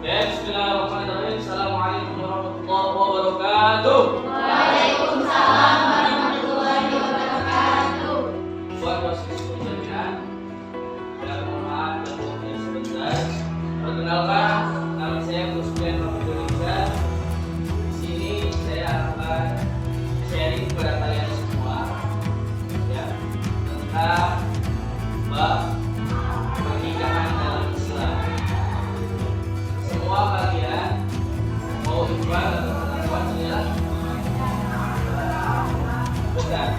Bismillahirrahmanirrahim. Assalamualaikum warahmatullahi wabarakatuh. Waalaikumsalam warahmatullahi wabarakatuh. Buat siswa sekalian, saya mohon maaf dan waktunya sebentar. Perkenalkan, nama saya Muslimin Rahmatul Iza. Di sini saya akan sharing kepada kalian semua, ya, tentang bab pernikahan dalam Islam. Semua kalian mau ikhwan atau ikhwannya? Bentar.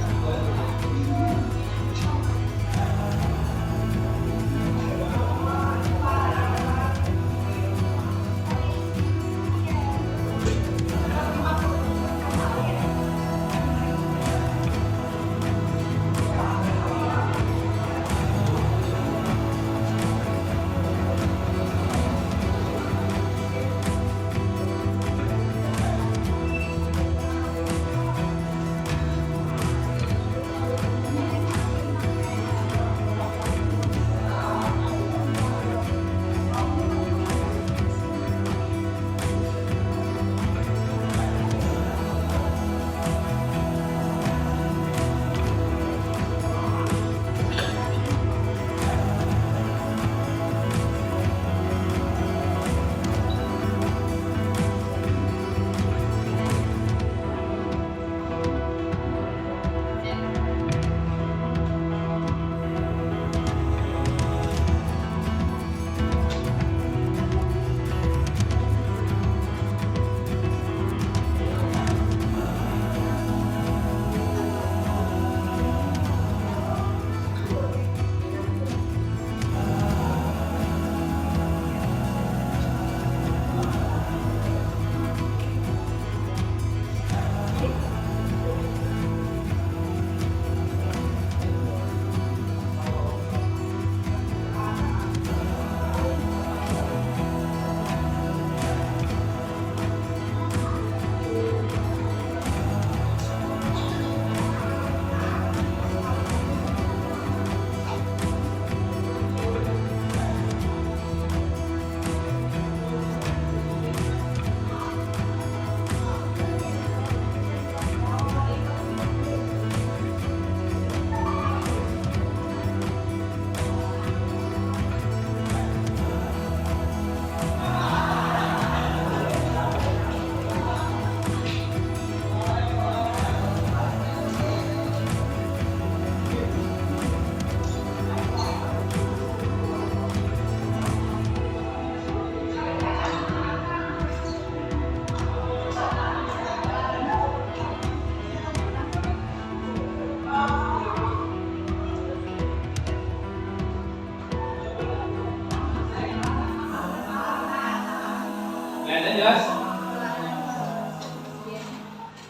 Jelas?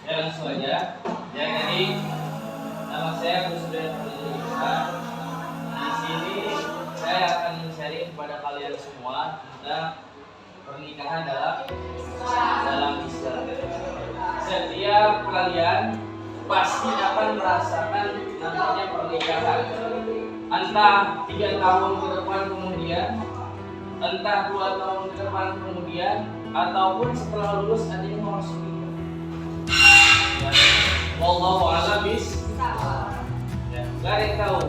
Ya, langsung aja. Ya, jadi nama saya Muslimin Rahmatul Iza. Di sini saya akan sharing kepada kalian semua tentang pernikahan dalam Islam. Setiap kalian pasti akan merasakan namanya pernikahan. Entah 3 tahun ke depan kemudian, entah 2 tahun ke depan kemudian, ataupun setelah lulus ada yang mau masuk nikah. Ya, wallahu a'lam bishawab. Ya, gak ada yang tahu.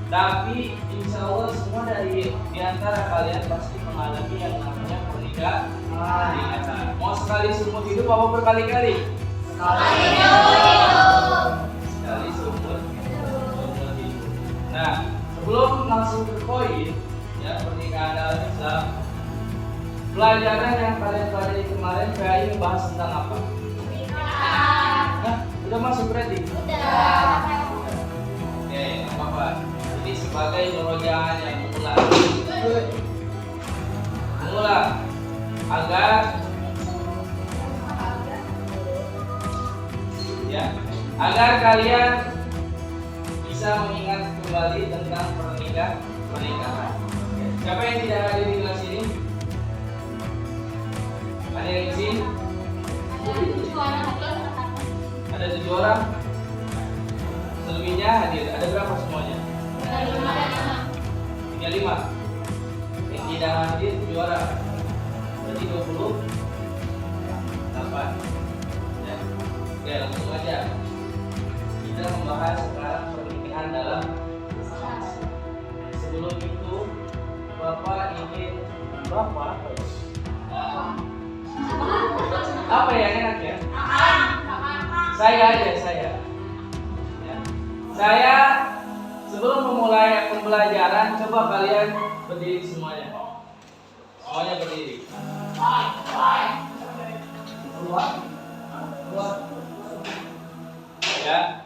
Tapi insya Allah semua dari diantara kalian pasti mengalami yang namanya pernikahan. Mau sekali seumur hidup apa berkali-kali? Sekali seumur hidup. Nah, sebelum langsung ke poin, ya, pernikahan dalam Islam, pelajaran yang kalian pelajari kemarin PAI membahas tentang apa? Nah, udah masuk berarti? Udah. Oke, apa-apa. Ini sebagai murojaah yang mengulang agar kalian bisa mengingat kembali tentang pernikahan. Siapa yang tidak hadir di kelas ini? Ada yang izin? Ada 7 orang. Selebihnya hadir. Ada berapa semuanya? 35. Yang tidak hadir 7 orang. berarti 28. Ya. Oke, langsung aja. Kita membahas sekarang pernikahan dalam Islam. Sebelum itu, Bapak ingin Bapak apa ya enak ya? Saya aja saya. Ya. Saya sebelum memulai pembelajaran, coba kalian berdiri semuanya. Semuanya berdiri. Keluar. Ya.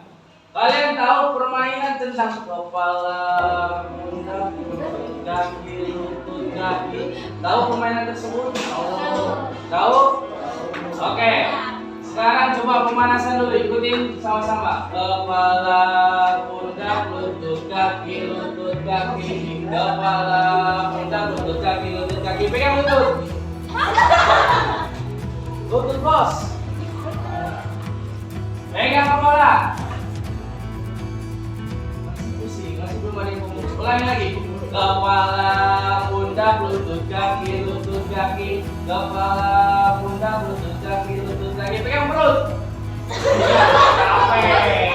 Kalian tahu permainan tentang kepala, pundak, kaki, lutut, kaki. Tahu permainan tersebut? Tahu? Oke. Sekarang coba pemanasan dulu, ikutin sama-sama. Kepala, pundak, lutut, kaki, kepala, pundak, lutut, kaki. Pegang lutut. Lutut bos. Pegang kepala. Masih pusing, masih belum ada yang ngomong. Ulangi lagi. Kepala, pundak, lutut, kaki, kepala, pundak, lutut, kaki. Pegang perut. Capek.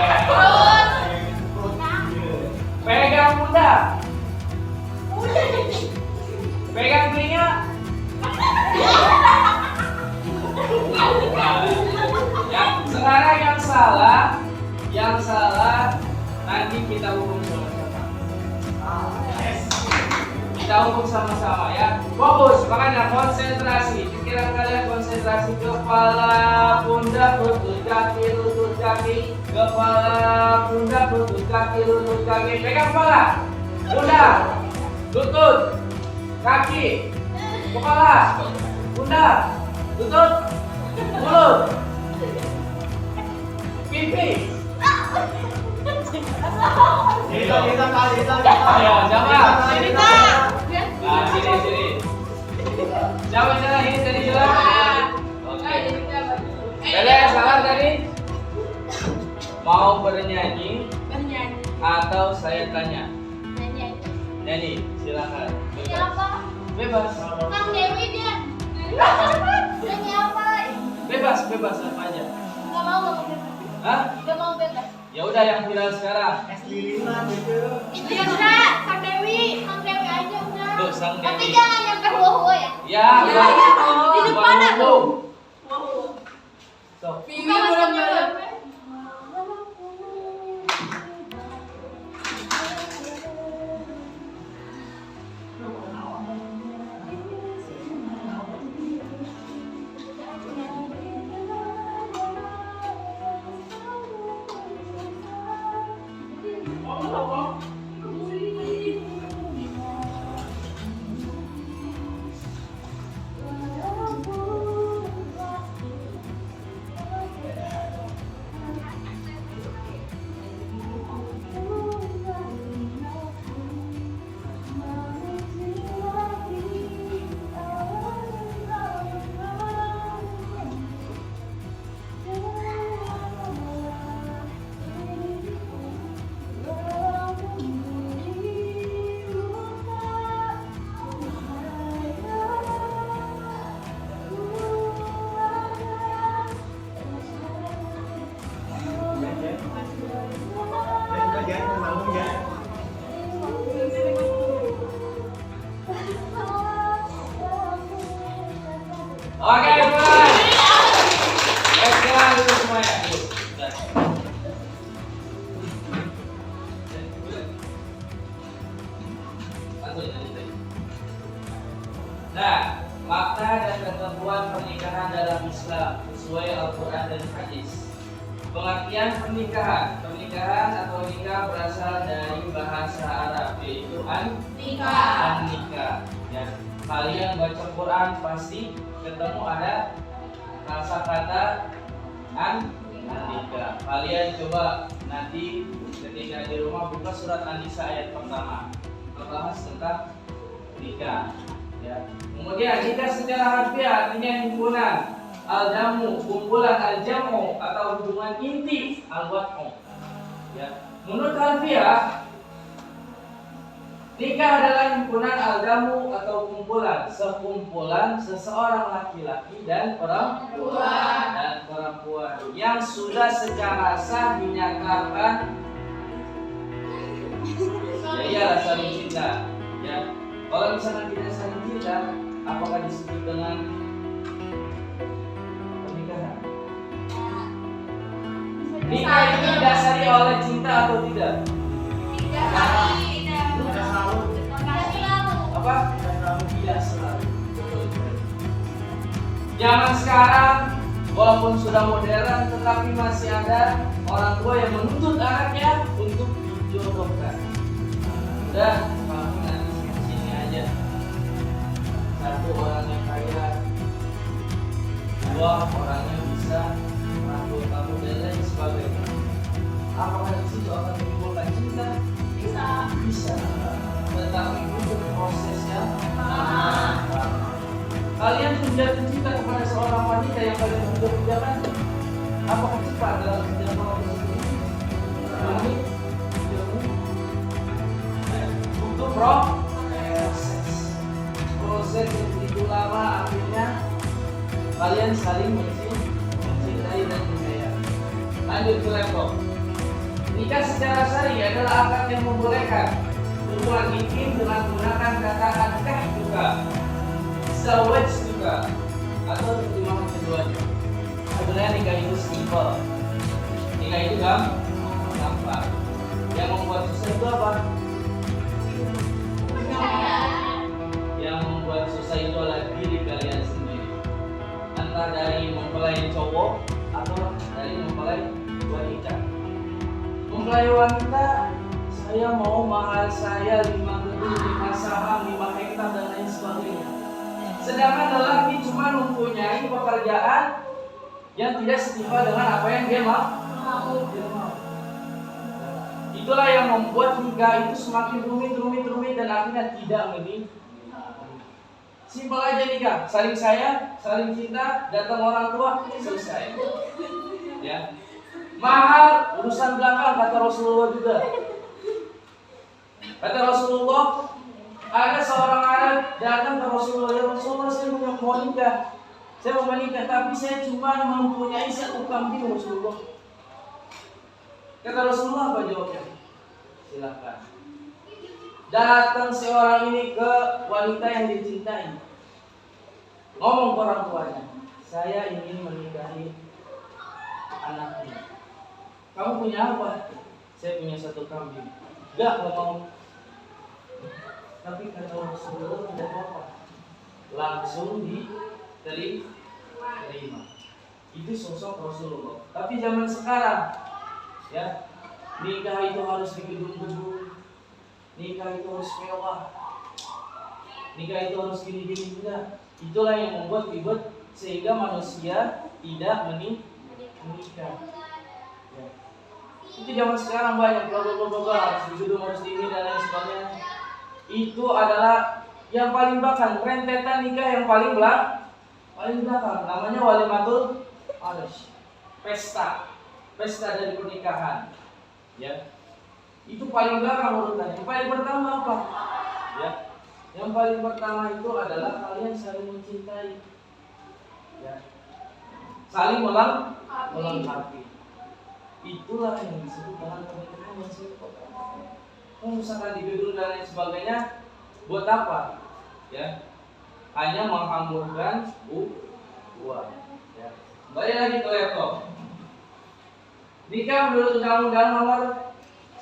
Pegang pundak. Pegang telinga. Ya, sekarang yang salah nanti kita hukum sama-sama. Kita hukum sama-sama ya. Fokus, makanya konsentrasi. Pikiran kalian konsentrasi. Kepala, pundak, lutut, kaki. Kepala, pundak, lutut, kaki. Pegang kepala. Pundak, lutut, kaki. Kepala, pundak, lutut, mulut, pipi. Ayo, jawab. Nah, sini. Jawab sana, ini tadi jawab. Oke. Ada salah tadi? Mau bernyanyi atau saya tanya? Nyanyi, silakan. Bebas. Kang Dewi dia. Nyanyi apa? Bebas apa aja. Gak mau bebas. Hah? Gak mau bebas. Ya udah yang viral sekarang. Ya udah, Kang Dewi aja udah. Tuh, Sang Dewi. Tapi jangan nyampe wo ya. Ya, Di depan tuh. Tuh. Vivi belum. Oke, mulai. Sekarang dulu semuanya. Nah, makna dan ketentuan pernikahan dalam Islam sesuai Al-Quran dan Hadis. Pengertian pernikahan. Pernikahan atau nikah berasal dari bahasa Arab, yaitu Nikah. nikah. Ya, kalian baca Quran pasti ketemu ada kata nikah. Kalian coba nanti ketika di rumah buka surat An-Nisa ayat pertama, membahas tentang nikah. Ya. Kemudian nikah secara harfiah artinya himpunan, al-jamu, kumpulan, al-jamu atau hubungan inti, al-wat'u. Ya. Menurut harfiah Nikah adalah himpunan aldamu atau kumpulan, sekumpulan seseorang laki-laki dan perempuan yang sudah secara sah dinyatakan ya iyalah saling cinta. Ya, kalau misalkan tidak saling cinta, apakah disebut dengan pernikahan? Nikah itu didasari oleh cinta atau tidak? Apa? Tidak selalu. Zaman sekarang walaupun sudah modern, tetapi masih ada orang tua yang menuntut anaknya untuk dijodohkan. Udah, kamu nanti sini aja. Satu orang yang kaya, dua orang yang bisa merangkul kamu dan lain sebagainya. Apakah di situ akan menimbulkan cinta? Bisa. Tetapi butuh proses yang lama. Kalian sudah cinta kepada seorang wanita yang kalian sudah pujakan? Apakah cepat dalam menjaga proses ini? Butuh proses yang begitu lama, akhirnya kalian saling mencintai dan menyayangi. Lanjut ke laptop. Nikah secara syar'i adalah akad yang membolehkan hubungan intim dengan menggunakan kata akad juga, zawaj juga, atau terjemahan keduanya. Sebenarnya nikah itu simpel, nikah itu gampang. Yang membuat susah itu apa? Yang membuat susah itu adalah diri kalian sendiri. Entah dari mempelai cowok atau dari mempelai wanita. Mempelai wanita, saya mau mahal saya 5 gedung, 5 saham, 5 hektar dan lain sebagainya. Sedangkan lelaki cuma mempunyai pekerjaan yang tidak setimpal dengan apa yang dia mau. Itulah yang membuat nikah itu semakin rumit dan akhirnya tidak menikah. Simpel aja nikah, saling sayang, saling cinta, datang orang tua, selesai. Ya. Mahal urusan belakang, kata Rasulullah juga. Kata Rasulullah, ada seorang Arab datang ke Rasulullah, ya Rasulullah, saya mau nikah. Saya mau menikah, tapi saya cuma mempunyai 1 kambing, Rasulullah. Kata Rasulullah, apa jawabnya? Silakan. Datang seorang ini ke wanita yang dicintai. Ngomong ke orang tuanya, saya ingin menikahi anaknya. Kamu punya apa? Saya punya 1 kambing. Enggak mau. Tapi kata Rasulullah tidak apa-apa. Langsung diterima. Itu sosok Rasulullah. Tapi zaman sekarang, ya, nikah itu harus di gedung-gedung, nikah itu harus mewah, nikah itu harus gini-gini juga. Itulah yang membuat ribet sehingga manusia tidak menikah. Ya. Itu zaman sekarang banyak harus di gedung, harus di ini dan lain sebagainya. Itu adalah yang paling bahkan rentetan nikah yang paling belakang. Namanya walimatul arsh, pesta dari pernikahan. Ya, itu paling belakang urutannya. Yang paling pertama apa? Ya, yang paling pertama itu adalah kalian saling mencintai. Ya, saling melengkapi. Itulah yang disebut dengan pernikahan yang simpel. Kalau misalkan di gedung dan lain sebagainya, buat apa? Ya, hanya menghamburkan uang. Ya. Balik lagi ke laptop. Nikah menurut Undang-Undang Nomor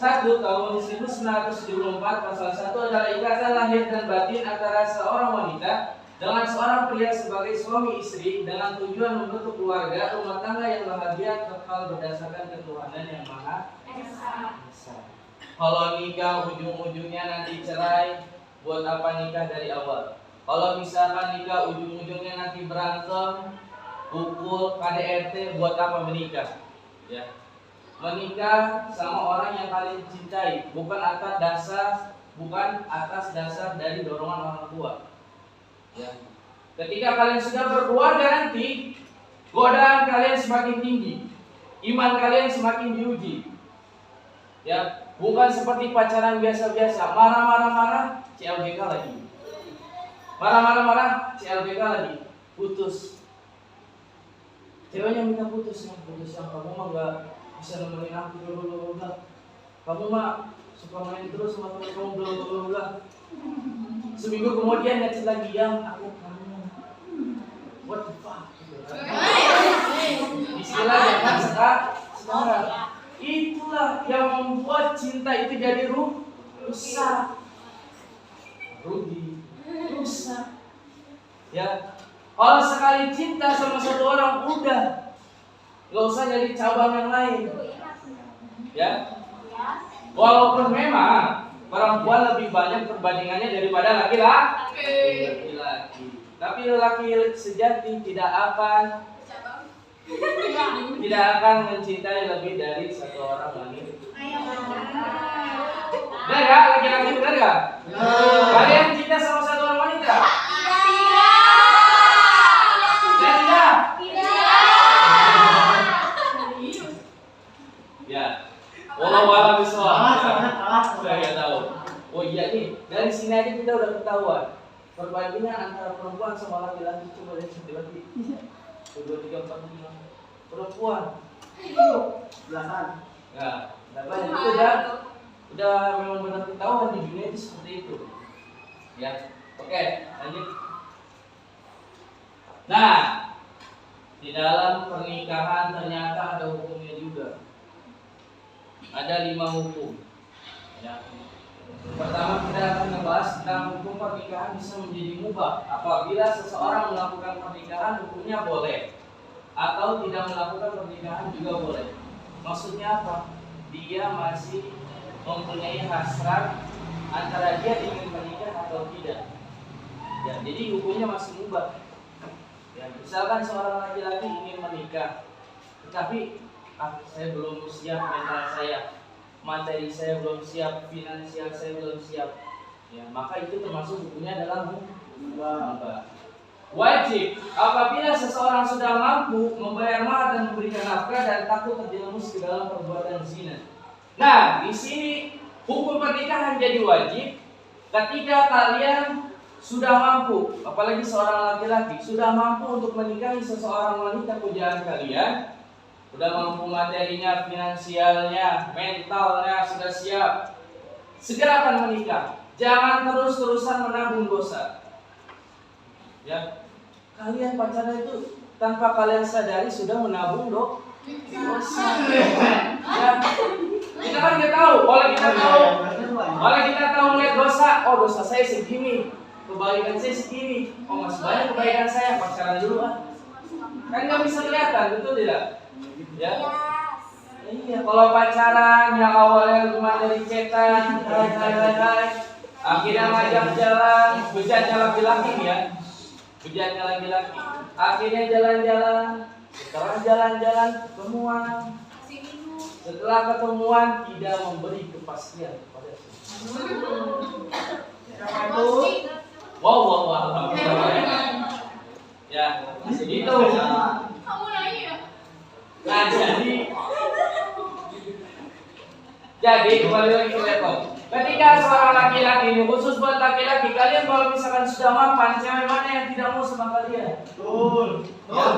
1 Tahun 1974 Pasal 1 adalah ikatan lahir dan batin antara seorang wanita dengan seorang pria sebagai suami istri dengan tujuan membentuk keluarga rumah tangga yang bahagia kekal berdasarkan ketuhanan yang Maha Esa. Kalau nikah ujung-ujungnya nanti cerai, buat apa nikah dari awal? Kalau misalkan nikah ujung-ujungnya nanti berantem, pukul, KDRT, buat apa menikah? Ya. Menikah sama orang yang kalian cintai, bukan atas dasar dari dorongan orang tua. Ya. Ketika kalian sudah berkeluarga nanti, godaan kalian semakin tinggi, iman kalian semakin diuji. Ya, Bukan seperti pacaran biasa-biasa, marah-marah-marah, CLBK lagi. Marah-marah-marah, CLBK lagi. Putus. Ceweknya minta putus yang kamu mah gak bisa nemenin aku dulu. Kamu mah suka main terus sama temen kamu dulu. Seminggu kemudian ngechat lagi, yang aku kamu. What the fuck? Istilahnya kan sekarang. Itulah yang membuat cinta itu jadi rusak. Rusak. Ya. Kalau sekali cinta sama satu orang udah, nggak usah jadi cabang yang lain. Ya. Walaupun memang perempuan lebih banyak perbandingannya daripada laki-laki. Tapi lelaki sejati tidak akan mencintai lebih dari satu orang wanita. Benar ya, laki-laki benar ya? Kalian cinta sama satu orang wanita? Tidak. Ya. Walau bisawab. Saya tahu. Oh iya nih, dari sini aja kita udah ketahuan. Perbandingan antara perempuan sama laki-laki coba lihat laki-laki. 2, 3, 4, 5 perempuan belasan. Ya, banyak itu udah memang benar ketahuan di dunia itu seperti itu. Ya, oke, lanjut. Nah, di dalam pernikahan ternyata ada hukumnya juga. Ada 5 hukum. Ya. Pertama kita akan membahas tentang hukum pernikahan bisa menjadi mubah. Apabila seseorang melakukan pernikahan hukumnya boleh, atau tidak melakukan pernikahan juga boleh. Maksudnya apa? Dia masih mempunyai hasrat antara dia ingin menikah atau tidak. Ya, jadi hukumnya masih mubah. Ya, misalkan seorang laki-laki ingin menikah, tetapi saya belum siap, mental saya, materi saya belum siap, finansial saya belum siap. Ya, maka itu termasuk hukumnya dalam mubah. Wajib apabila seseorang sudah mampu membayar mahar dan memberikan nafkah dan takut terjerumus ke dalam perbuatan zina. Nah, di sini hukum pernikahan jadi wajib ketika kalian sudah mampu, apalagi seorang laki-laki sudah mampu untuk menikahi seseorang wanita pujaan kalian, sudah mampu materinya, finansialnya, mentalnya sudah siap, segera akan menikah. Jangan terus-terusan menabung dosa. Ya, kalian pacaran itu tanpa kalian sadari sudah menabung dosa. Ya, kita kan nggak tahu. Kalau kita tahu lihat dosa, oh dosa saya segini, kebaikan saya segini, oh masih banyak kebaikan saya, pacaran dulu ah. Kan nggak bisa kelihatan, betul tidak? Ya. Iya, kalau pacaran yang awalnya cuma dari chatan, hai, akhirnya ngajak jalan, bejatnya laki-laki ya. Bejatnya laki-laki. Akhirnya jalan-jalan. Setelah jalan-jalan ketemuan. Setelah ketemuan tidak memberi kepastian kepada Wow. Ya, itu. Nah, jadi kembali lagi ke laptop. Ketika seorang laki-laki ini khusus buat laki-laki, kalian kalau misalkan sudah mapan, cewek mana yang tidak mau sama kalian? Betul. Ya.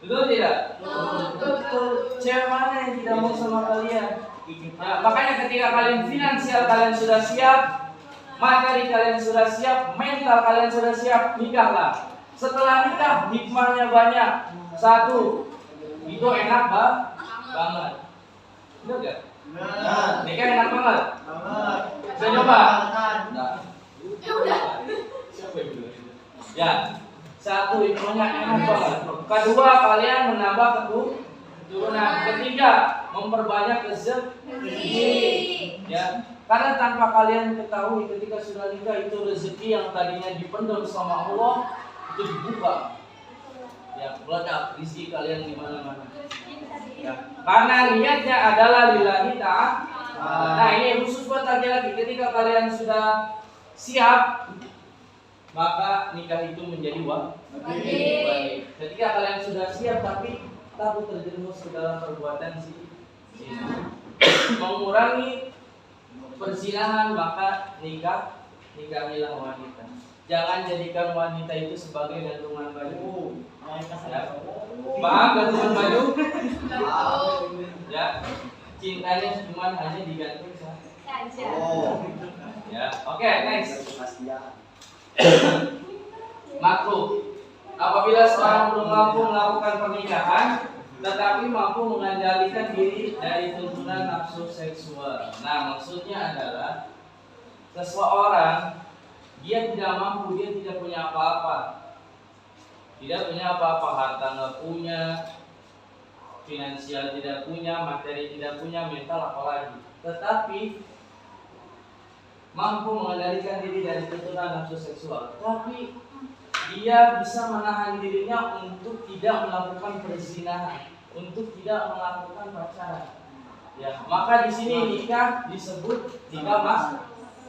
Betul tidak? Betul. Cewek mana yang tidak mau sama kalian? Nah, makanya ketika kalian finansial kalian sudah siap, materi kalian sudah siap, mental kalian sudah siap, nikahlah. Setelah nikah, hikmahnya banyak. 1, itu enak banget. Benar gak? Nikah enak banget. Saya coba. Ya, 1 hikmahnya enak banget. 2, kalian menambah keturunan. 3, memperbanyak rezeki. Ya, karena tanpa kalian ketahui ketika sudah nikah itu rezeki yang tadinya dipendam sama Allah itu dibuka. Ya, meledak rezeki kalian di mana-mana. Ya, karena niatnya adalah lillahi ta'ala. Nah, ini khusus buat laki-laki. Ketika kalian sudah siap, maka nikah itu menjadi wajib. Ketika kalian sudah siap tapi takut terjerumus ke dalam perbuatan zina, mengurangi perzinahan, maka nikahilah wanita. Jangan jadikan wanita itu sebagai gantungan baju. Ya. Paham gantungan baju? Ya. Cintanya cuma hanya digantung saja. Ya, oke, next. Makruh. Apabila seorang belum mampu melakukan pernikahan, tetapi mampu mengendalikan diri dari tuntunan nafsu seksual. Nah, maksudnya adalah seseorang dia tidak mampu, dia tidak punya apa-apa, harta nggak punya, finansial tidak punya, materi tidak punya, mental apalagi. Tetapi mampu mengendalikan diri dari tuntunan nafsu seksual. Tapi dia bisa menahan dirinya untuk tidak melakukan perzinahan, untuk tidak melakukan pacaran. Ya, maka di sini nikah disebut nikah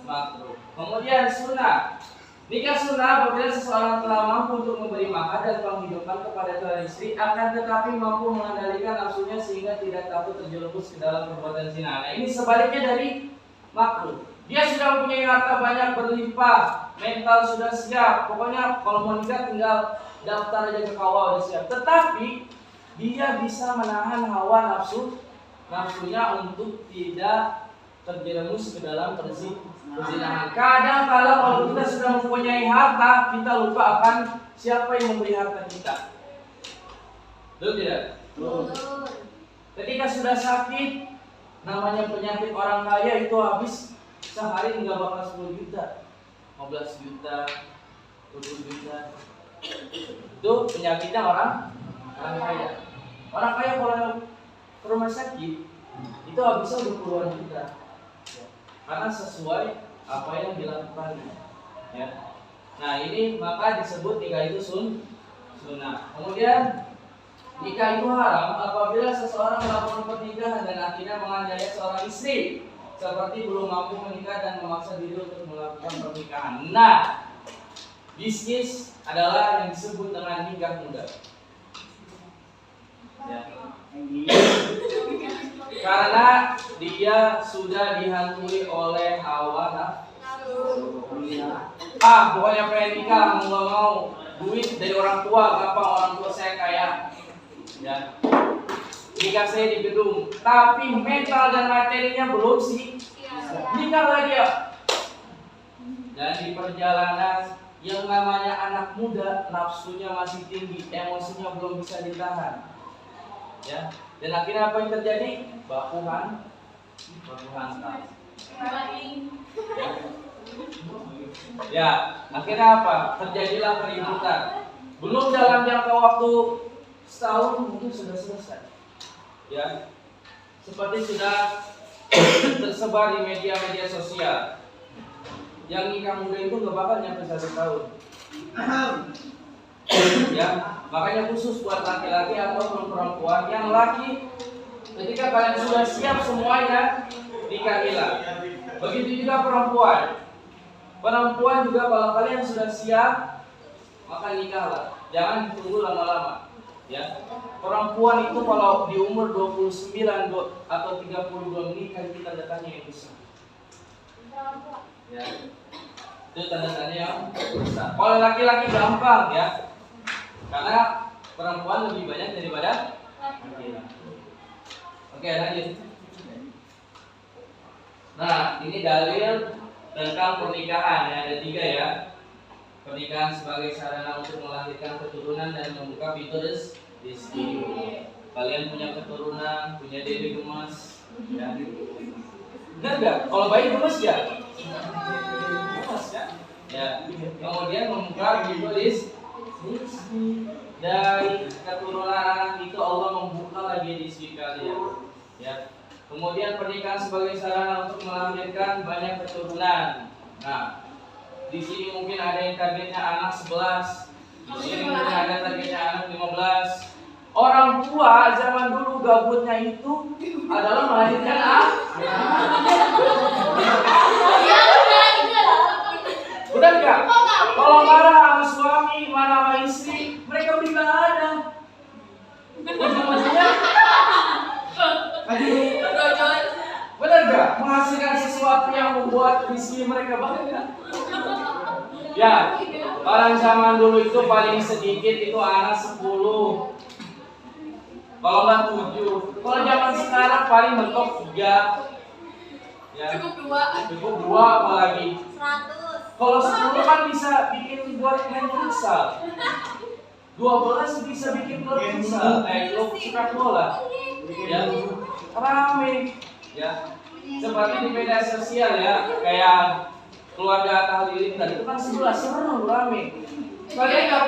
makruh. Kemudian sunnah. Nikah sunnah apabila seseorang telah mampu untuk memberi makan dan penghidupan kepada calon istri, akan tetapi mampu mengendalikan nafsunya sehingga tidak takut terjerumus ke dalam perbuatan zina. Nah, ini sebaliknya dari makruh. Dia sudah mempunyai harta banyak berlimpah, mental sudah siap. Pokoknya kalau mau nikah tinggal daftar aja ke KUA udah siap. Tetapi dia bisa menahan hawa nafsunya untuk tidak terjerumus ke dalam perzinahan. Kadang kalau kita sudah mempunyai harta, kita lupa akan siapa yang memberi harta kita. Betul tidak? Ketika sudah sakit, namanya penyakit orang kaya itu habis sehari nggak bakal 10 juta, 15 juta, 20 juta. Itu penyakitnya orang kaya. Orang kaya kalau ke rumah sakit itu habisnya udah puluhan juta. Karena sesuai apa yang dilakukannya. Ya. Nah, ini maka disebut nikah itu sunnah. Kemudian nikah itu haram apabila seseorang melakukan pernikahan dan akhirnya menganiaya seorang istri, seperti belum mampu menikah dan memaksa diri untuk melakukan pernikahan. Nah, bisnis adalah yang disebut dengan nikah muda. Ya. Karena dia sudah dihantui oleh hawa nafsu. Pokoknya pengen nikah, nggak mau duit dari orang tua, gampang, orang tua saya kaya. Ya. Nikah saya di gedung, tapi mental dan materinya belum sih. Nikahlah dia. Dan di perjalanan yang namanya anak muda, nafsunya masih tinggi, emosinya belum bisa ditahan. Ya. Dan akhirnya apa yang terjadi? Bakuhan ya, akhirnya apa? Terjadilah keributan. Belum dalam jangka waktu setahun mungkin sudah selesai. Ya, seperti sudah tersebar di media-media sosial. Yang nikah muda itu nggak bakal nyampe 1 tahun. Ya, makanya khusus buat laki-laki atau perempuan yang laki, ketika kalian sudah siap semuanya, nikahilah. Begitu juga perempuan. Perempuan juga kalau kalian sudah siap, maka nikahlah. Jangan ditunggu lama-lama. Ya, perempuan itu kalau di umur 29 atau 32 menikah itu tanda-tanya yang besar. Ya, itu tanda-tanya yang besar. Kalau laki-laki gampang ya, karena perempuan lebih banyak daripada laki-laki. Oke, lanjut. Nah, ini dalil tentang pernikahan ya, ada 3 ya. Pernikahan sebagai sarana untuk melahirkan keturunan dan membuka pintu rezeki. Kalian punya keturunan, punya dede gemas, ya. Benar nggak? Kalau bayi gemas ya? Gemas ya? Ya. Kemudian membuka pintu rezeki. Dari keturunan anak itu Allah membuka lagi rezeki kalian. Ya. Kemudian pernikahan sebagai sarana untuk melahirkan banyak keturunan. Nah, di sini mungkin ada yang targetnya anak 11, di sini mungkin ada targetnya anak 15. Orang tua zaman dulu gabutnya itu adalah melahirkan anak. Benar nggak? Kalau marah sama suami, marah sama istri, mereka beribadah. Ujung-ujungnya benar nggak? Menghasilkan sesuatu sesuatu yang membuat visi mereka bangga. Ya, orang zaman dulu itu paling sedikit itu anak 10. Kalau nggak 7. Kalau zaman sekarang paling mentok 3. Ya. Cukup 2 apalagi. 100. Kalau 10 kan bisa bikin buat main futsal. 12 bisa bikin klub futsal, klub sepak bola. Ya, rame. Ya, seperti di media sosial ya, kayak keluarga Atta Halilintar itu kan seru rame. Kalian nggak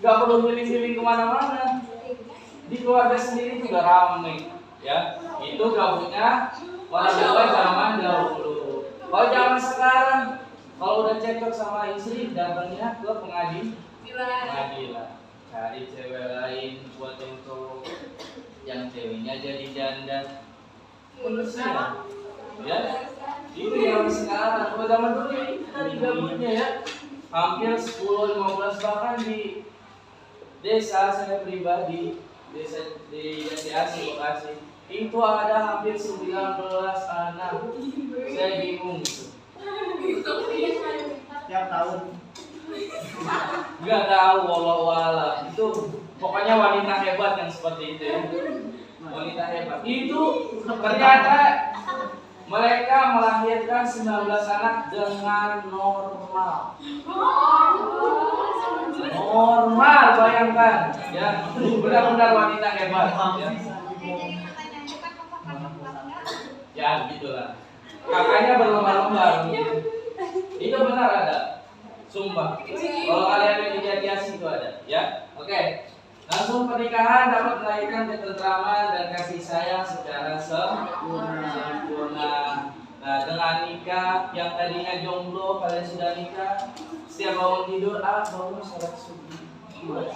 perlu milih-milih kemana-mana. Di keluarga sendiri juga rame. Ya, itu gabungnya orang tua zaman dahulu. Kalau zaman sekarang, kalau udah cekcok sama istri, datangnya ke pengadilan, cari cewek lain buat yang cowok, yang ceweknya jadi janda. Manusia, ya. Itu yang sekarang. Kalau zaman dulu ini gabungnya ya, hampir 10-15 bahkan di desa saya pribadi, desa di Jati Bekasi. Itu ada hampir 19 anak. Saya bingung itu. Tiap tahun. Enggak tahu wallahu a'lam. Itu pokoknya wanita hebat yang seperti itu ya. Wanita hebat. Itu ternyata mereka melahirkan 19 anak dengan normal. Normal, bayangkan ya. Benar-benar wanita hebat ya. Ya gitulah. Kakaknya berlomba-lomba. Itu benar ada. Sumpah. Kalau kalian yang di Jatiasi itu ada, ya. Oke. Langsung pernikahan dapat melahirkan ketentraman dan kasih sayang secara sempurna. Nah, dengan nikah yang tadinya jomblo kalian sudah nikah, setiap bangun tidur bangun sholat subuh.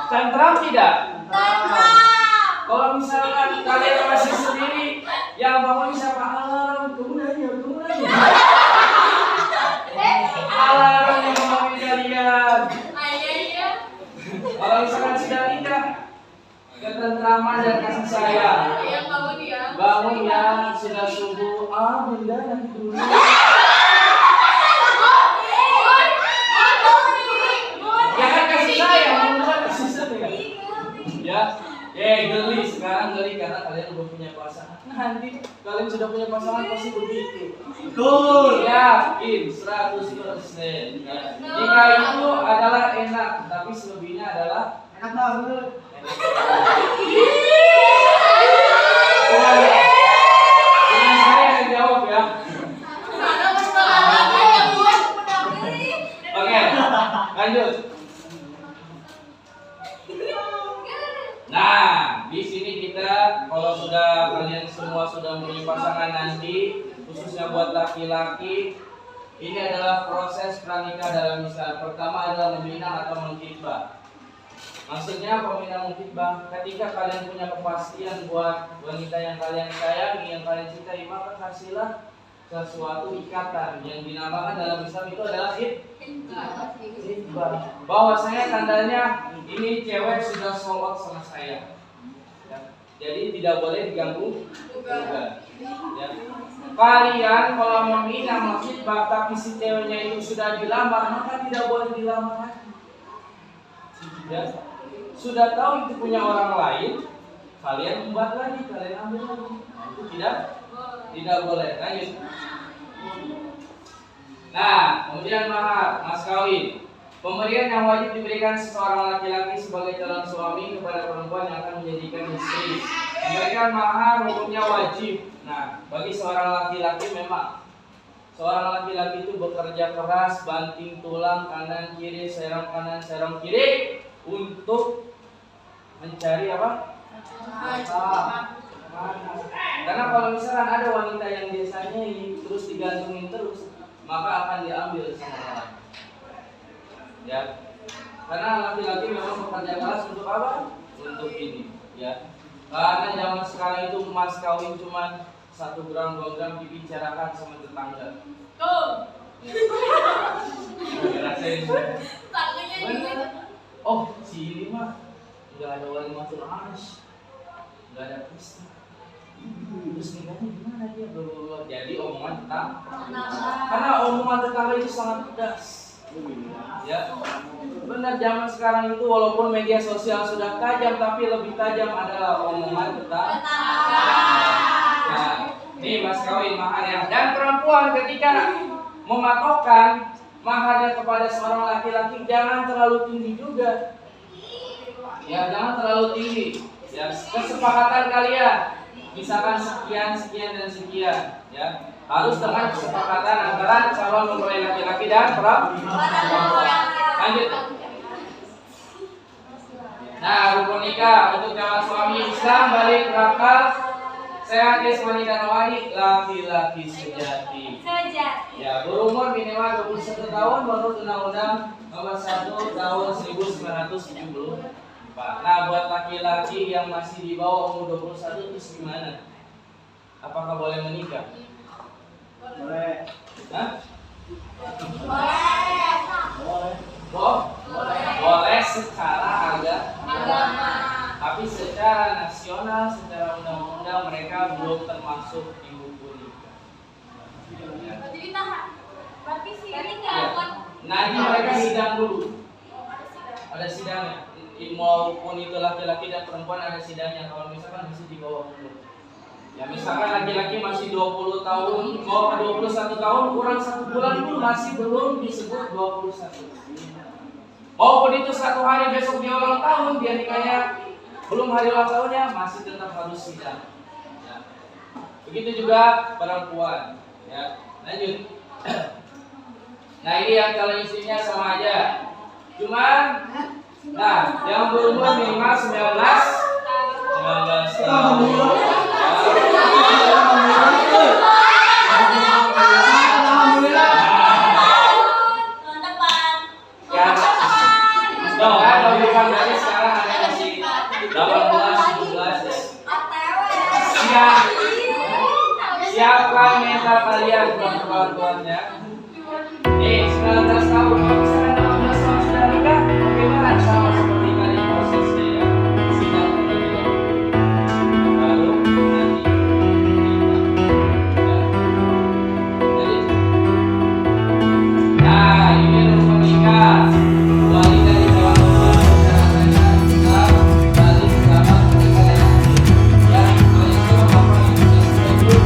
Tentram tidak? Kalau misalkan kalian masih sendiri, yang bangun siapa? Alarm, kemudian. Alarm yang membangun kalian. Kalau misalkan sudah nikah, ketentraman dan kasih sayang. Bangun ya, sudah subuh. Bunda nanti dulu. Ya kan kasih sayang, bukan kasih sayang. Ya. Geli sekarang karena kalian udah punya pasangan. Nanti kalian sudah punya pasangan pasti begitu. Betul. Yakin 100%. Nikah itu adalah enak, tapi selebihnya adalah Enak banget. Dengan saya yang jawab ya. Oke, lanjut. Nah, di sini kita kalau sudah kalian semua sudah mempunyai pasangan nanti, khususnya buat laki-laki, ini adalah proses pranikah dalam Islam. Pertama adalah meminang atau mengkhitbah. Maksudnya peminang mengkhitbah, ketika kalian punya kepastian buat wanita yang kalian sayangi, yang kalian cintai, maka kasihlah sesuatu ikatan yang dinamakan dalam Islam itu adalah khitbah. Bahwasanya tandanya ini cewek sudah sholat sama saya. Ya. Jadi tidak boleh diganggu juga. Ya. Kalian kalau meminang khitbah tapi si ceweknya itu sudah dilamar, maka tidak boleh dilamar lagi. Ya. Sudah tahu itu punya orang lain, kalian embat lagi, kalian ambil lagi. Nah, itu tidak boleh. Lanjut. Nah, kemudian mahar, mas kawin. Pemberian yang wajib diberikan seseorang laki-laki sebagai calon suami kepada perempuan yang akan menjadikan istri. Memberikan mahar hukumnya wajib. Nah, bagi seorang laki-laki memang seorang laki-laki itu bekerja keras, banting tulang kanan kiri, serong kanan, serong kiri untuk mencari apa? Karena kalau misalkan ada wanita yang biasanya terus digantungin terus, maka akan diambil sama orang. Ya, karena laki-laki memang bekerja keras untuk apa? Untuk ini, ya. Karena zaman sekarang itu emas kawin cuma 1 gram 2 gram dibicarakan sama tetangga. Ngerasain. Oh, si ini mah nggak ada wali matul anas, nggak ada pesta. terus nikahnya gimana dia belum. Jadi omongan tentang karena omongan tetangga itu sangat pedas. Ya, benar zaman sekarang itu walaupun media sosial sudah tajam tapi lebih tajam adalah omongan tentang. Nah, nih mas kawin maharnya dan perempuan ketika mematokkan maharnya kepada seorang laki-laki jangan terlalu tinggi juga. Ya, jangan terlalu tinggi. Ya, kesepakatan kalian misalkan sekian, sekian dan sekian, ya. Harus dengan kesepakatan antara calon mempelai laki-laki dan perempuan. Lanjut. Nah, rukun nikah untuk calon suami Islam balik berakal sehat jasmani dan rohani laki-laki sejati. Ya, berumur minimal 21 tahun menurut Undang-Undang Nomor 1 Tahun 1974. Nah, buat laki-laki yang masih di bawah umur 21 itu gimana? Apakah boleh menikah? Boleh. Hah? Boleh secara agama. Tapi secara nasional, secara undang-undang mereka belum termasuk di buku nikah. Jadi berarti sih Nanti mereka sidang dulu. Ada sidangnya. Maupun itu laki-laki dan perempuan ada sidangnya. Kalau misalkan masih di bawah umur. Ya misalkan laki-laki masih 20 tahun, mau 21 tahun kurang 1 bulan pun masih belum disebut 21. Maupun itu 1 hari besok dia ulang tahun, dia nikahnya belum hari ulang tahunnya masih tetap harus sidang. Ya. Begitu juga perempuan. Ya, lanjut. Nah ini yang kalau istrinya sama aja. Cuman, nah yang berumur minimal 19 tahun. Siapa mental kalian tuan-tuannya? 19 tahun, kalau misalnya 18 tahun sudah nikah, bagaimana sama seperti tadi prosesnya ya? Sidang terlebih dahulu, baru nanti nikah. Jadi, nah ini rukun nikah. Wali dari calon suami kita balik sama pernikahan yang itu apa itu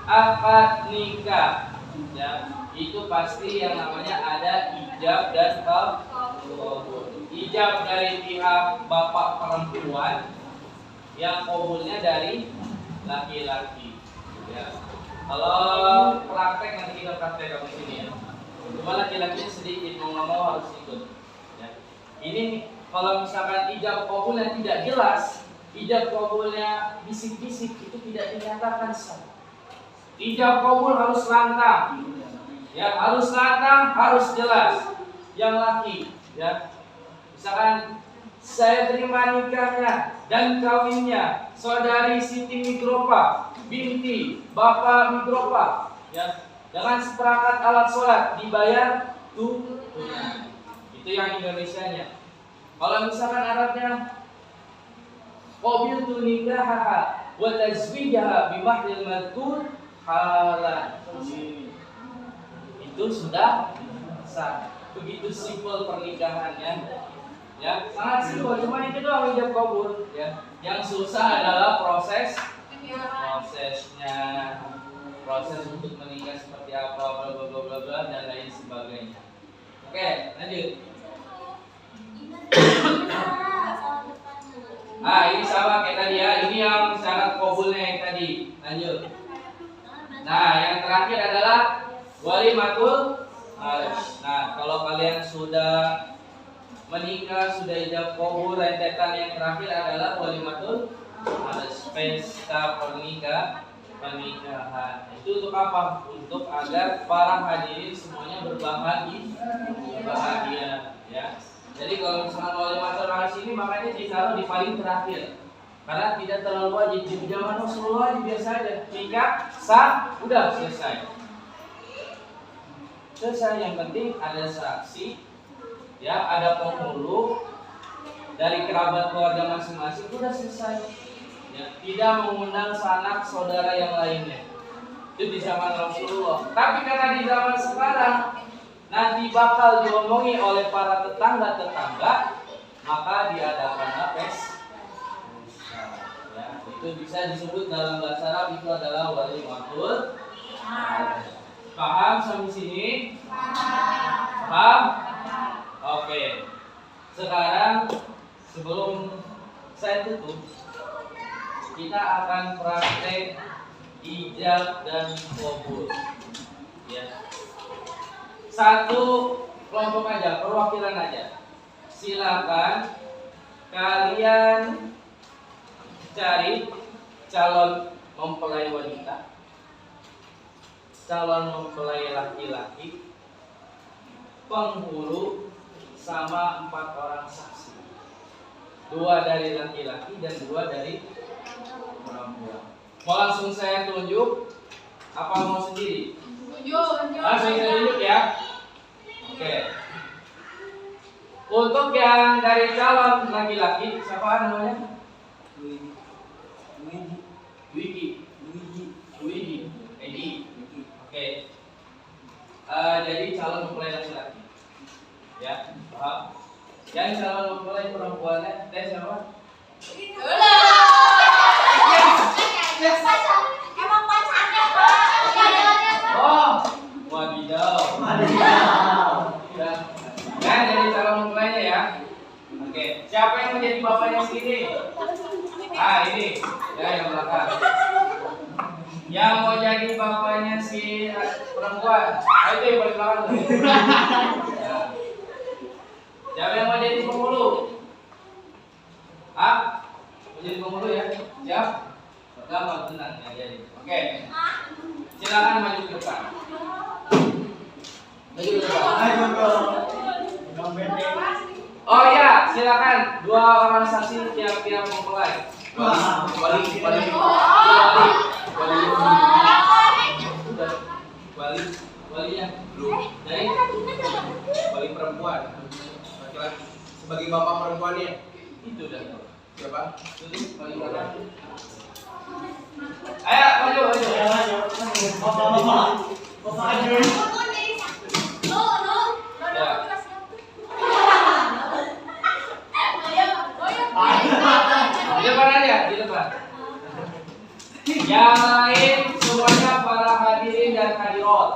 akad nikah ya, itu pasti yang namanya ada ijab dan qabul. Ijab dari pihak bapak perempuan, yang qabulnya dari laki-laki ya. Kalau praktek nanti kita praktek di sini ya. Cuma laki-lakinya sedikit mau nggak mau harus ikut ya. Ini kalau misalkan ijab qabulnya tidak jelas, ijab qabulnya bisik-bisik, itu tidak dinyatakan sah. Ijab kabul harus lantang. Ya, harus lantang, harus jelas. Yang laki, ya. Misalkan saya terima nikahnya dan kawinnya saudari Siti Migropa binti Bapak Migropa, ya. Dengan seperangkat alat sholat dibayar tunai. Itu yang Indonesianya. Kalau misalkan Arabnya qabiltu nikahaha wa tazwijaha bi mahril madkur halal. Itu sudah sah. Begitu simpel pernikahannya. Ya, sangat simpel. Cuma itu doang ijab kabul, ya. Yang susah adalah prosesnya. Proses untuk menikah seperti apa, bla bla bla bla bla dan lain sebagainya. Oke, lanjut. Ini sama kayak tadi ya. Ini yang syarat kabulnya yang tadi. Lanjut. Nah, yang terakhir adalah walimatul haraj. Nah, kalau kalian sudah menikah, sudah ijab kabul, rentetan yang terakhir adalah walimatul haraj, pesta pernikahan. Itu untuk apa? Untuk agar para hadirin semuanya berbahagia, ya. Jadi kalau misalnya walimatul haraj ini makanya ditaruh di paling terakhir. Karena tidak terlalu wajib. Di zaman Rasulullah biasa aja. Nikah sah, udah selesai. Yang penting ada saksi, ya, ada penghulu dari kerabat keluarga masing-masing, udah selesai. Ya, tidak mengundang sanak saudara yang lainnya. Itu di zaman Rasulullah. Tapi karena di zaman sekarang nanti bakal diomongi oleh para tetangga-tetangga, maka diadakanlah pesta. Ya, itu bisa disebut dalam bahasa Arab itu adalah walimatul haraj. Paham sampai sini? Paham? Oke. Sekarang sebelum saya tutup, kita akan praktek ijab dan kabul. Ya. Satu kelompok aja, perwakilan aja. Silakan kalian cari calon mempelai wanita, calon mempelai laki-laki, penghulu, sama 4 orang saksi. 2 dari laki-laki dan 2 dari perempuan. Mau langsung saya tunjuk? Apa mau sendiri? Langsung saya tunjuk ya. Oke. Untuk yang dari calon laki-laki, siapa namanya? Luigi. Edi. Oke. Jadi calon mempelai laki-laki. Ya, paham? Yang calon mempelai perempuannya, siapa? Emang pacarnya Pak? Oh, wadidaw. Ya, jadi calon mempelainya ya. Oke, siapa yang menjadi bapaknya sini? Ini, ya yang belakang. Yang mau jadi bapaknya si perempuan, itu yang paling belakang. Ya. Siapa yang mau jadi penghulu? Mau jadi penghulu ya? Siap? Gampang, tenang ya jadi. Oke. Silakan maju ke depan. Maju ke depan. Oh ya, silakan 2 orang saksi tiap-tiap mempelai. Walinya belum. Dari wali perempuan. Laki-laki sebagai bapak perempuannya. Itu dah. Siapa? Itu wali perempuan. Ayo, maju. Di depan aja, di depan. Yang lain semuanya para hadirin dan hadirat.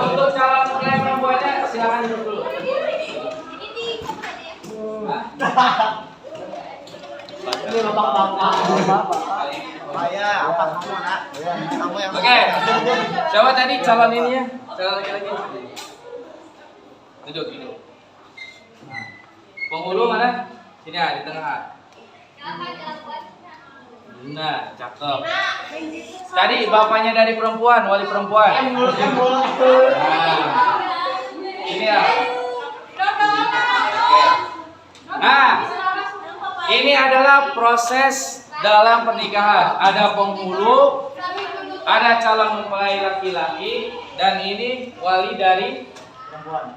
Untuk calon mempelai perempuannya silakan duduk dulu. Ini bapak-bapak. Oke. Coba tadi calon ini ya. Calon laki-laki. Duduk. Penghulu mana? Sini di tengah. Nah, cakep. Tadi bapaknya dari perempuan, wali perempuan. Nah, ini ya. Nah, ini adalah proses dalam pernikahan. Ada penghulu, ada calon mempelai laki-laki, dan ini wali dari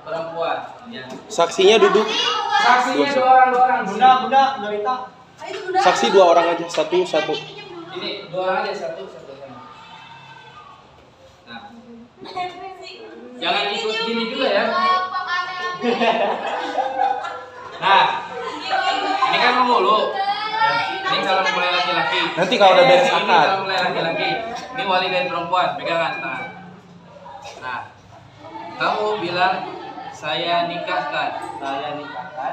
perempuan. Ya. Saksinya duduk. Saksinya dua orang. Bunda Rita. Saksi 2 orang aja, satu. Ini 2 orang aja, satu. Nah, jangan ikut gini juga ya. Nah, ini kan penghulu. Ini calon mempelai laki-laki. Nanti kalau udah beres Ini akad. calon mempelai laki-laki. Ini wali dari perempuan. Pegangan tangan. Nah, kamu bilang saya nikahkan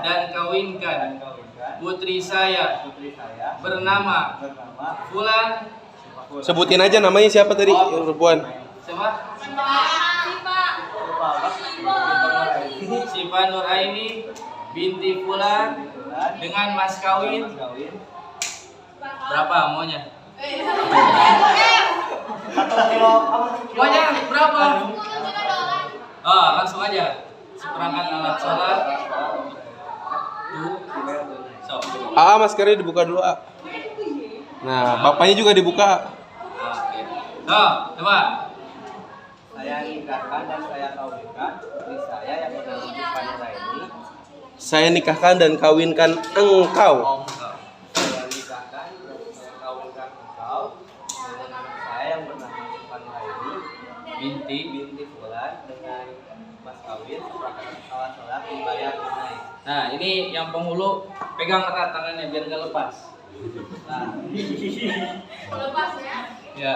dan kawinkan putri saya bernama Fulan. Sebutin aja namanya siapa tadi yang perempuan. Siapa? Sipa Nuraini binti Fulan dengan mas kawin berapa maunya? Maunya berapa? Oh, langsung aja. Seperangkat alat sholat. Maskernya dibuka dulu, Nah, bapaknya juga dibuka. Oke. Coba. Saya nikahkan dan saya kawinkan putri saya yang bernama Sipa Nuraini. Saya nikahkan dan kawinkan engkau. Saya nikahkan dan saya kawinkan engkau dengan anak saya yang bernama Sipa Nuraini binti Fulan dengan mas kawin seperangkat alat sholat dibayar tunai. Nah, ini yang penghulu pegang erat tangannya biar nggak lepas. Nah, Lepas ya. ya.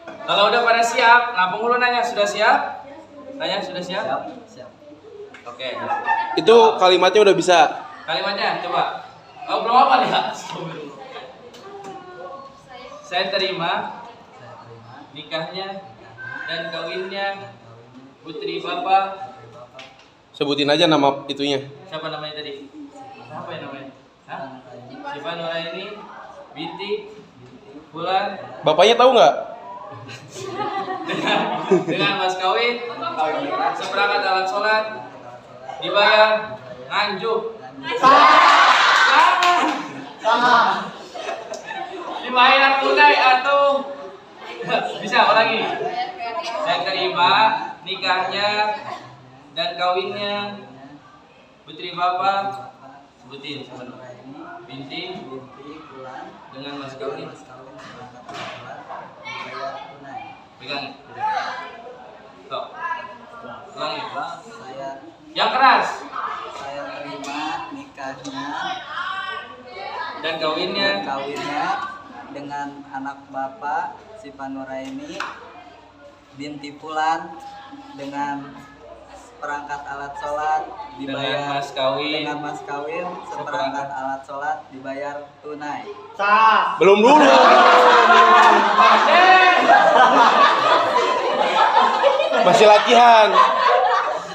Kalau udah pada siap, nah penghulu nanya sudah siap? Tanya sudah siap? Siap. Oke. Itu kalimatnya udah bisa. Kalimatnya coba. Oh, belum apa lihat. Saya terima nikahnya dan kawinnya putri Bapak. Sebutin aja nama itunya. Siapa namanya tadi? Siapa yang namanya? Hah? Sipa Nuraini binti Fulan Bapaknya tahu nggak? dengan mas kawin seperangkat alat sholat dibayar nganjuk. Sama. Dibayar tunai atau bisa lagi. Saya terima nikahnya dan kawinnya putri Bapak. Sebutin siapa namanya? Binti dengan mas kawin. Pegang. Tuh. Ulangi. Yang keras. Saya terima nikahnya Dan kawinnya. dengan anak bapak Sipa Nuraini binti Fulan dengan perangkat alat sholat dibayar dengan mas kawin seperangkat alat sholat dibayar tunai. Belum dulu. Masih latihan.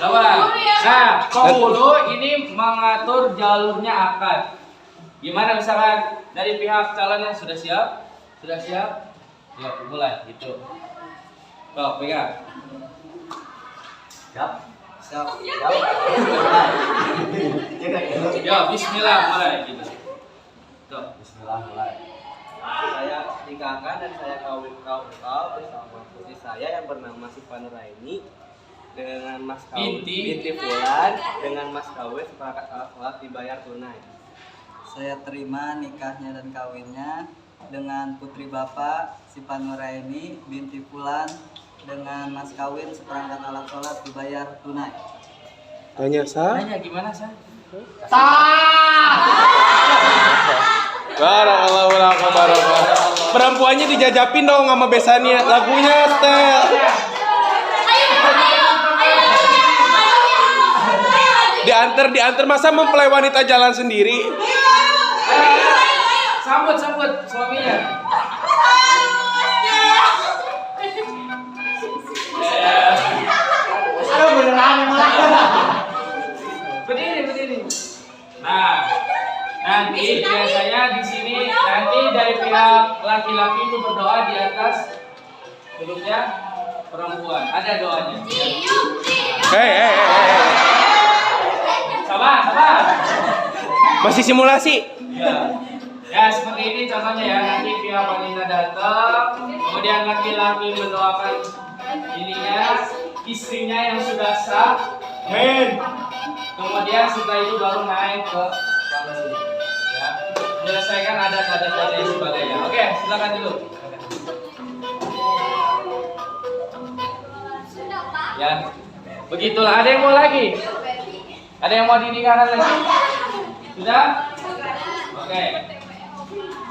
Coba. Nah, penghulu ini mengatur jalurnya akad. Gimana misalkan dari pihak calonnya sudah siap? Sudah siap? Yuk, mulai gitu. Tuh, pegang. Siap. Yo, bismillah mulai gitu. Tuh. Bismillah mulai. Saya nikahkan dan saya kawinkan engkau bersama putri saya yang bernama Sipa Nuraini dengan mas kawin binti Fulan dengan mas kawin seperangkat alat sholat dibayar tunai. Saya terima nikahnya dan kawinnya dengan putri bapak Sipa Nuraini binti Fulan dengan mas kawin seperangkat alat sholat dibayar tunai. Tanya Tanya gimana, Sa? Barakallahu laka barakallahu. Perempuannya dijajapin dong sama besannya. Lagunya setel. Diantar masa mempelai wanita jalan sendiri. Sambut suaminya. Aduh beneran emang. Berdiri. laki-laki itu berdoa di atas hidupnya perempuan. Ada doanya. Hei. Sabar. Masih simulasi. Ya seperti ini contohnya ya. Nanti pihak wanita datang, kemudian laki-laki mendoakan istrinya yang sudah sah. Kemudian setelah itu baru naik ke panggung. Ya, menyelesaikan adat-adat dan sebagainya. Oke, silakan dulu. Ya, begitulah. Ada yang mau lagi? Ada yang mau dinikahkan lagi? Sudah? Oke.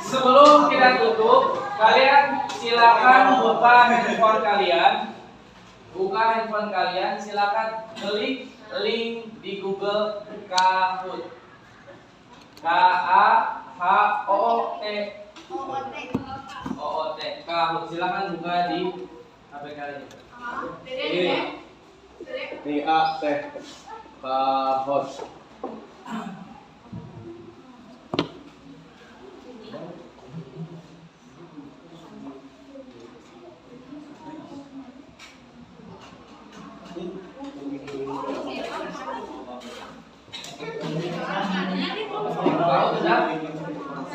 Sebelum kita tutup, kalian silakan buka handphone kalian. Silakan klik link di Google Kahoot. K-A-H-O-O-T. Kahoot. Silakan buka di HP kalian. Ini A teh Kahoot.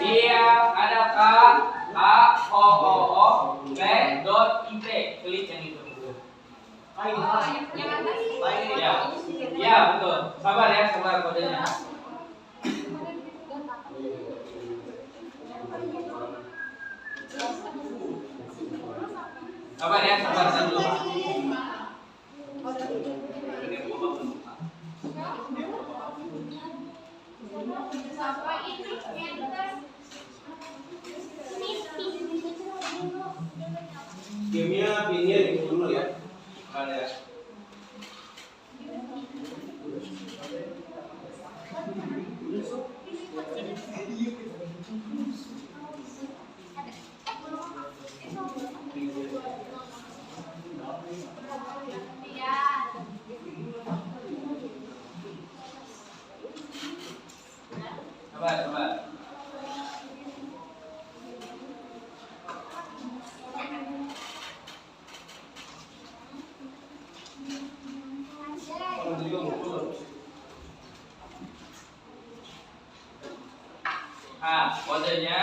Dia ada K-A-H-O-O-T.it. Klik yang itu. Ya, betul. Sabar ya, sabar kodenya. Sabar ya, sabar dulu. Gamenya pinnya di dulu ya. Ada. Sabar. Kodenya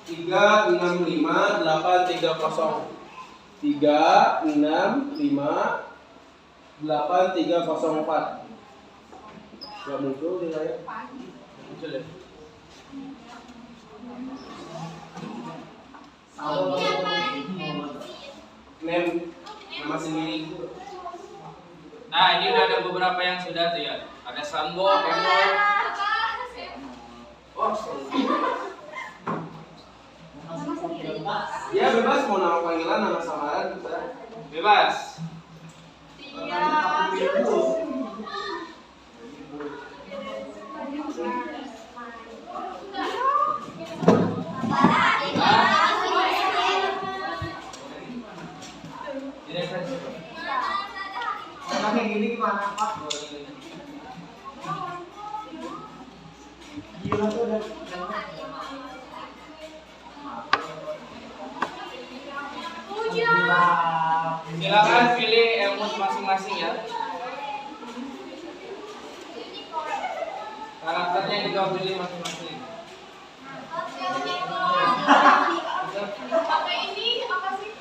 tiga enam lima 830 365 8304. Gak muncul di layar. muncul ya. Nama sendiri. Nah, ini udah ada beberapa yang sudah tuh ya. Ada Sambo, Emol. Ya bebas mau nama panggilan, nama samaran bisa. Bebas. Kayak gini gimana Pak? Gila tuh udah. Silakan pilih emot masing-masing ya. Karakternya juga pilih masing-masing. Pakai ini apa sih?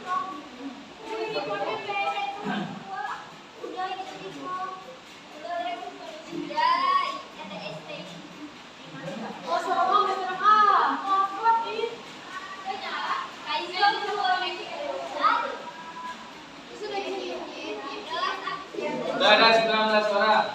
Oh, serem Udah ada 19 suara.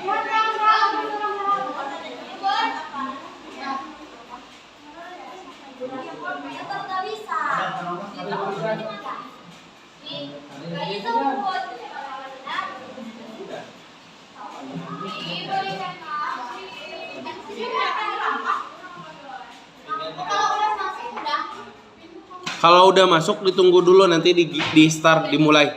Kalau udah masuk udah. Kalau udah masuk ditunggu dulu nanti di start dimulai.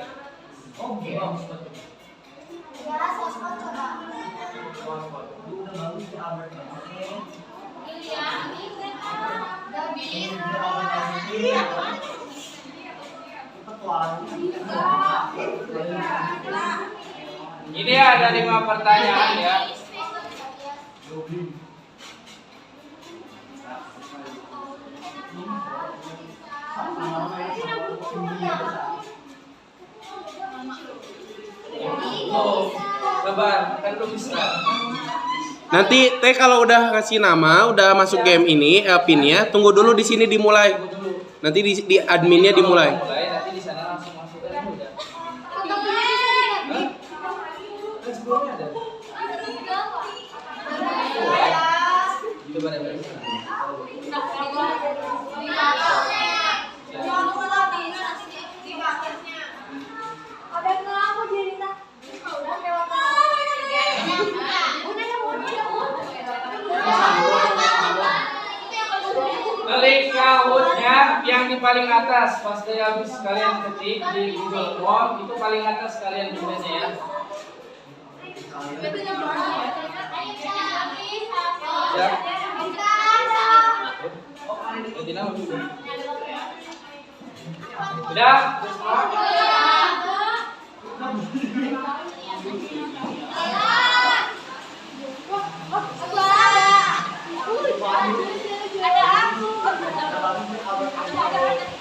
Ini ada 5 pertanyaan ya. Sabar, kan belum bisa. Nanti Teh kalau udah ngasih nama, udah masuk game ini, pinnya, tunggu dulu di sini dimulai. Nanti di adminnya dimulai. Mulai nanti di sana langsung masuk aja udah. Kan sebelumnya ada. Coba deh. Klik kahootnya yang di paling atas pas dari habis kalian ketik di Google Form itu paling atas kalian tulisnya ya. Ya. Udah?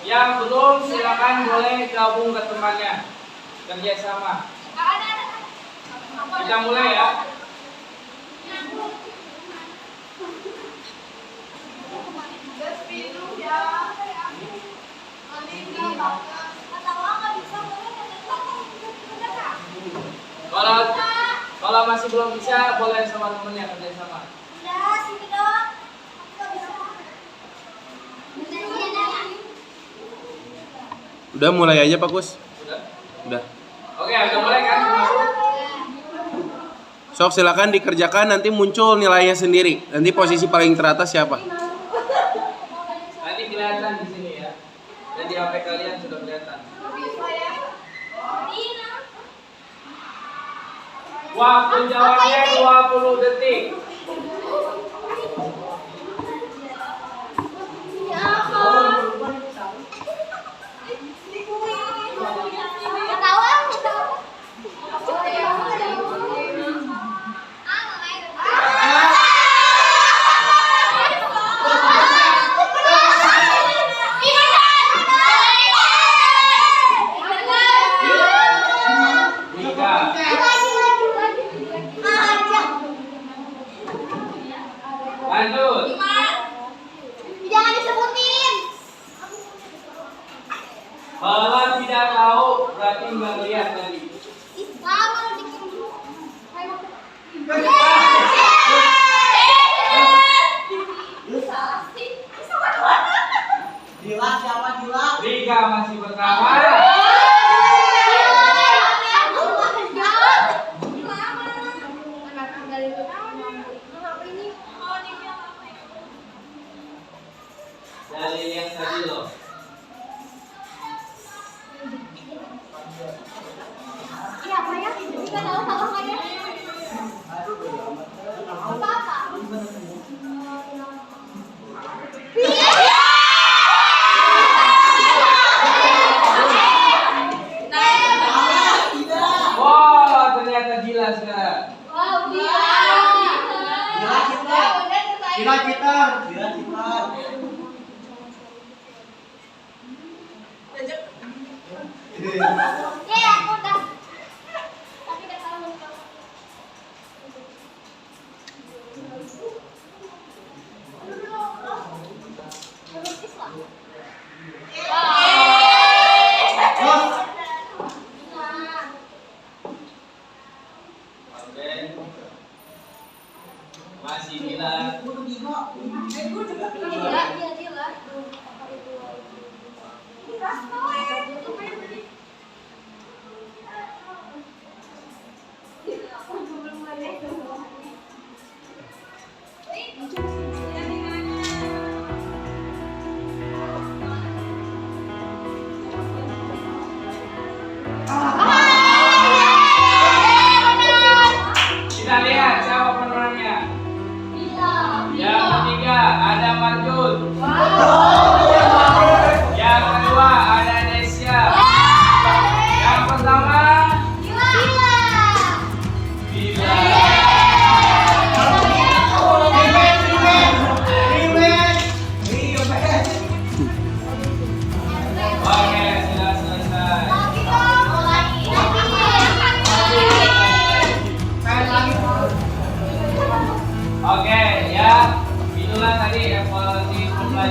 Yang belum silakan boleh gabung ke temannya. Kerjasama. Kita mulai ya. Kalau masih belum bisa boleh sama temennya kerjasama. Udah mulai aja Pak Kus. Udah. Oke, udah mulai kan? Sok silakan dikerjakan, nanti muncul nilainya sendiri. Nanti posisi paling teratas siapa? Nanti kelihatan di sini ya. Dan di HP kalian sudah kelihatan. Waktu jawabnya 20 detik. Lanjut. Jangan disebutin. Kalau tidak tahu berarti nggak lihat tadi. Dila siapa Dila? Rika masih pertama. Dari yang tadi loh. Iya, apa ya? Kita tahu salah nggak ya? Apa? Wah, ternyata gila sekarang. Wow, Dila Citar. Dila Citar. Dila Citar. Ya, aku udah. Tapi udah salah. Oke. Masih gila. Dia.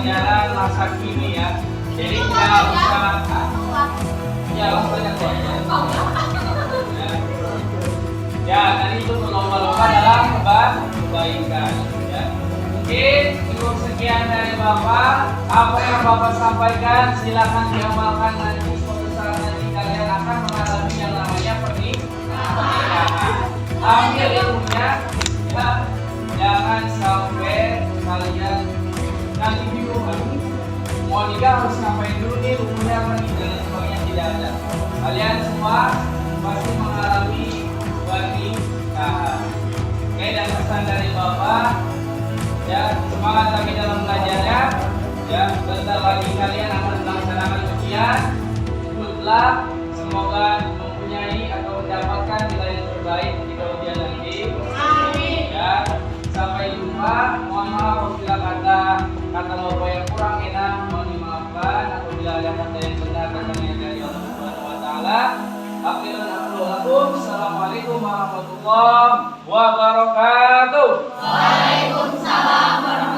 pelajaran masa kini ya. Jadi tidak usah ya langsung aja ya. Ya, tadi itu berlomba-lomba dalam kebaikan ya. Mungkin cukup sekian dari Bapak. Apa yang Bapak sampaikan silakan diamalkan nanti suatu saat nanti kalian akan mengalami yang namanya pernikahan. Ambil ilmunya ya. Jangan sampai kalian nanti bingung mau nikah harus ngapain dulu nih, rukunnya apa nih dan sebagainya, tidak ada. Kalian semua pasti mengalami pernikahan. Oke, dan pesan dari Bapak ya, semangat lagi dalam belajarnya ya. Bentar lagi kalian akan melaksanakan ujian. Good luck, semoga mempunyai atau mendapatkan nilai yang terbaik di ujian nanti. Amin ya. Sampai jumpa. Mohon maaf apabila kata Bapak yang kurang enak mohon dimaafkan. Apabila ada kata yang benar datangnya dari Allah Subhanahu wa taala. Assalamualaikum warahmatullahi wabarakatuh. Waalaikumsalam warahmatullahi wabarakatuh.